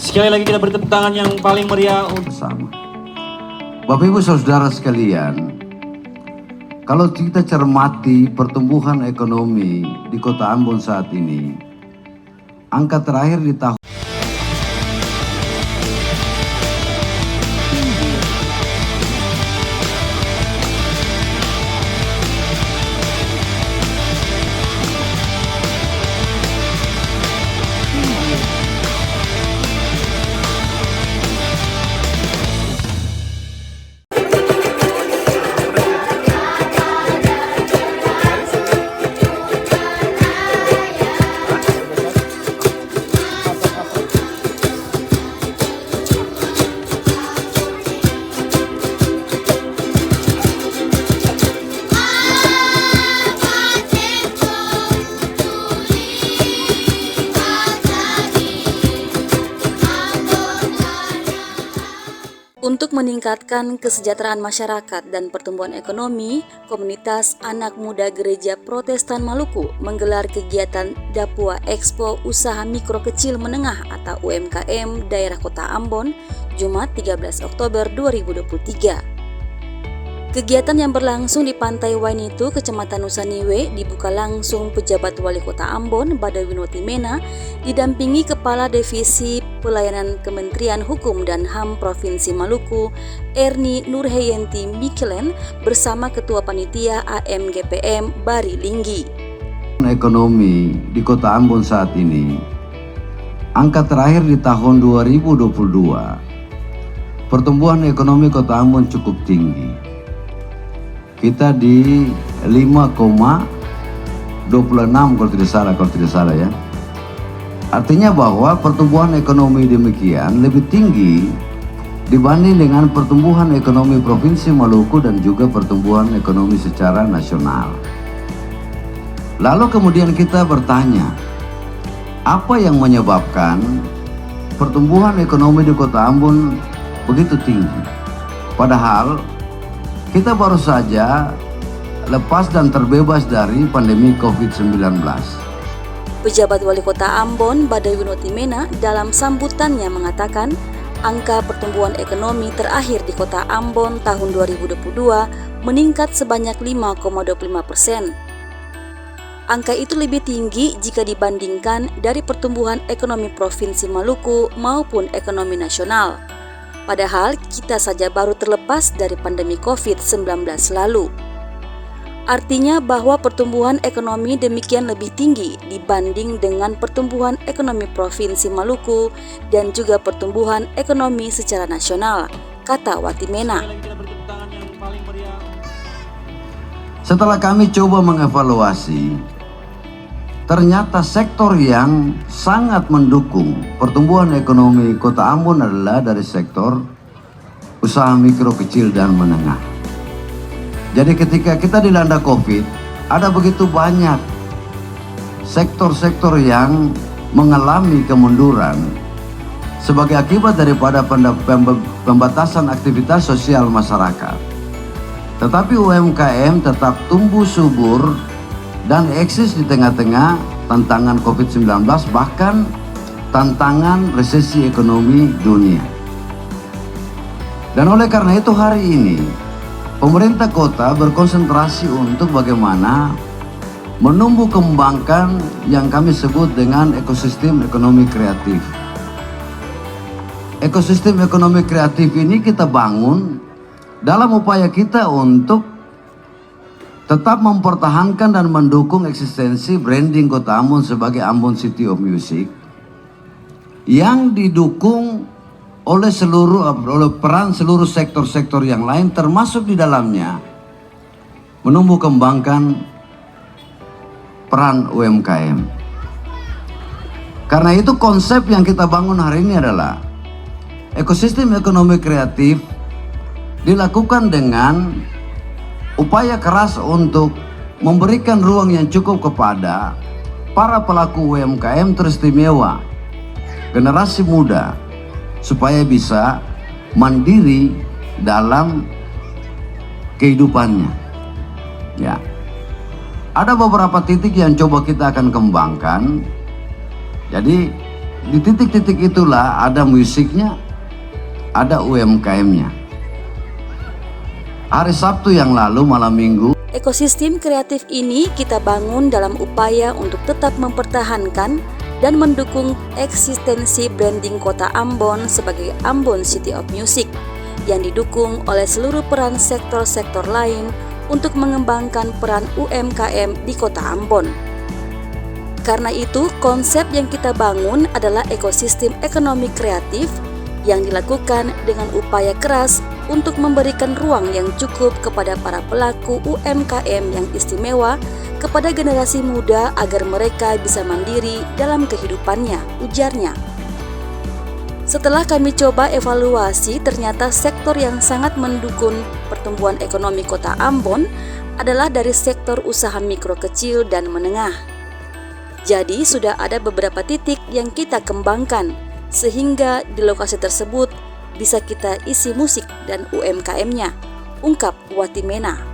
Sekali lagi kita beri tepuk tangan yang paling meriah bersama. Bapak Ibu Saudara sekalian, kalau kita cermati pertumbuhan ekonomi di Kota Ambon saat ini, angka terakhir di tahun Untuk meningkatkan kesejahteraan masyarakat dan pertumbuhan ekonomi, komunitas anak muda Gereja Protestan Maluku menggelar kegiatan Dapua Expo Usaha Mikro Kecil Menengah atau UMKM Daerah Kota Ambon, Jumat 13 Oktober 2023. Kegiatan yang berlangsung di Pantai Wainitu, Kecamatan Nusaniwe, dibuka langsung pejabat Wali Kota Ambon, Badawinoti Mena, didampingi Kepala Divisi Pelayanan Kementerian Hukum dan HAM Provinsi Maluku, Erni Nurhayenti Mikelen, bersama Ketua Panitia AMGPM Bari Linggi. Ekonomi di Kota Ambon saat ini, angka terakhir di tahun 2022, pertumbuhan ekonomi Kota Ambon cukup tinggi. Kita di 5,26 kalau tidak salah ya. Artinya bahwa pertumbuhan ekonomi demikian lebih tinggi dibanding dengan pertumbuhan ekonomi Provinsi Maluku dan juga pertumbuhan ekonomi secara nasional. Lalu kemudian kita bertanya, apa yang menyebabkan pertumbuhan ekonomi di Kota Ambon begitu tinggi? Padahal kita baru saja lepas dan terbebas dari pandemi COVID-19. Pejabat Wali Kota Ambon, Badawinoti Mena, dalam sambutannya mengatakan angka pertumbuhan ekonomi terakhir di Kota Ambon tahun 2022 meningkat sebanyak 5,25%. Angka itu lebih tinggi jika dibandingkan dari pertumbuhan ekonomi Provinsi Maluku maupun ekonomi nasional. Padahal kita saja baru terlepas dari pandemi COVID-19 lalu. Artinya bahwa pertumbuhan ekonomi demikian lebih tinggi dibanding dengan pertumbuhan ekonomi Provinsi Maluku dan juga pertumbuhan ekonomi secara nasional, kata Wati Mena. Setelah kami coba mengevaluasi, ternyata sektor yang sangat mendukung pertumbuhan ekonomi Kota Ambon adalah dari sektor usaha mikro, kecil, dan menengah. Jadi ketika kita dilanda COVID, ada begitu banyak sektor-sektor yang mengalami kemunduran sebagai akibat daripada pembatasan aktivitas sosial masyarakat. Tetapi UMKM tetap tumbuh subur dan eksis di tengah-tengah tantangan COVID-19, bahkan tantangan resesi ekonomi dunia. Dan oleh karena itu hari ini, pemerintah kota berkonsentrasi untuk bagaimana menumbuh kembangkan yang kami sebut dengan ekosistem ekonomi kreatif. Ekosistem ekonomi kreatif ini kita bangun dalam upaya kita untuk tetap mempertahankan dan mendukung eksistensi branding Kota Ambon sebagai Ambon City of Music yang didukung oleh peran seluruh sektor-sektor yang lain, termasuk di dalamnya menumbuh kembangkan peran UMKM. Karena itu konsep yang kita bangun hari ini adalah ekosistem ekonomi kreatif dilakukan dengan upaya keras untuk memberikan ruang yang cukup kepada para pelaku UMKM teristimewa, generasi muda, supaya bisa mandiri dalam kehidupannya. Ya, ada beberapa titik yang coba kita akan kembangkan. Jadi Di titik-titik itulah ada musiknya, ada UMKM-nya. Hari Sabtu yang lalu malam minggu, Ekosistem kreatif ini kita bangun dalam upaya untuk tetap mempertahankan dan mendukung eksistensi branding kota Ambon sebagai Ambon City of Music yang didukung oleh seluruh peran sektor-sektor lain untuk mengembangkan peran UMKM di kota Ambon. Karena itu, konsep yang kita bangun adalah ekosistem ekonomi kreatif yang dilakukan dengan upaya keras untuk memberikan ruang yang cukup kepada para pelaku UMKM yang istimewa kepada generasi muda agar mereka bisa mandiri dalam kehidupannya, ujarnya. Setelah kami coba evaluasi, ternyata sektor yang sangat mendukung pertumbuhan ekonomi kota Ambon adalah dari sektor usaha mikro kecil dan menengah. Jadi sudah ada beberapa titik yang kita kembangkan, sehingga di lokasi tersebut bisa kita isi musik dan UMKM-nya, ungkap Watimena.